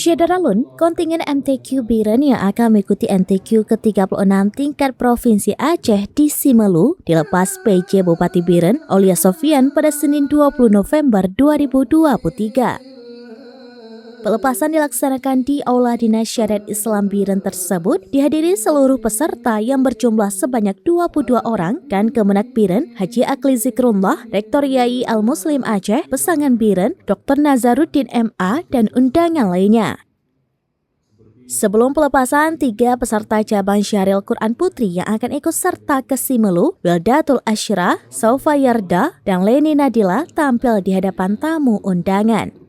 Syederalun, kontingen MTQ Biren yang akan mengikuti MTQ ke-36 tingkat Provinsi Aceh di Simelu dilepas PJ Bupati Biren, Aulia Sofian pada Senin 20 November 2023. Pelepasan dilaksanakan di Aula Dinas Syariat Islam Biren tersebut dihadiri seluruh peserta yang berjumlah sebanyak 22 orang dan Kemenak Biren, Haji Akli Zikrullah, Rektor Yai Al-Muslim Aceh, Pesangan Biren, Dr. Nazaruddin MA, dan undangan lainnya. Sebelum pelepasan, 3 peserta cabang Syahril Quran Putri yang akan ikut serta ke Simelu, Wildatul Ashra, Saufa Yarda, dan Leni Nadila tampil di hadapan tamu undangan.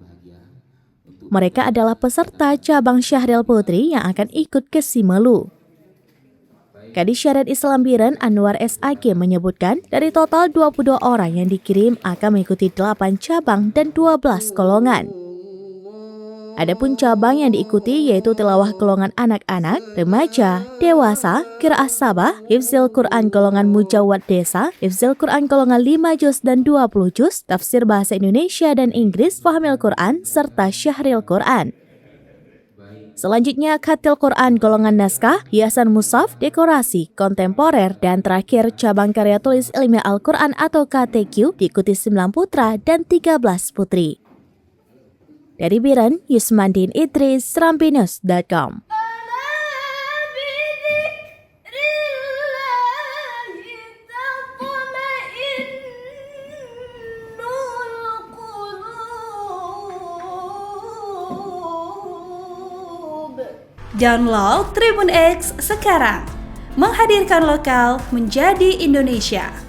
Mereka adalah peserta cabang Syahril Putri yang akan ikut ke Simelu. Kadis Syariat Islam Biren Anwar SAG menyebutkan dari total 22 orang yang dikirim akan mengikuti 8 cabang dan 12 golongan. Adapun cabang yang diikuti yaitu tilawah golongan anak-anak, remaja, dewasa, qiraah sabah, hifzil Quran golongan mujawwad desa, hifzil Quran golongan 5 juz dan 20 juz, tafsir bahasa Indonesia dan Inggris, fahamil Quran, serta syahril Quran. Selanjutnya khatil Quran golongan naskah, hiasan mushaf, dekorasi, kontemporer, dan terakhir cabang karya tulis ilmiah Al-Quran atau KTQ diikuti 9 putra dan 13 putri. Dari Biren, Yusmandin Idris, Serambinews.com. Download Tribun X sekarang, menghadirkan lokal menjadi Indonesia.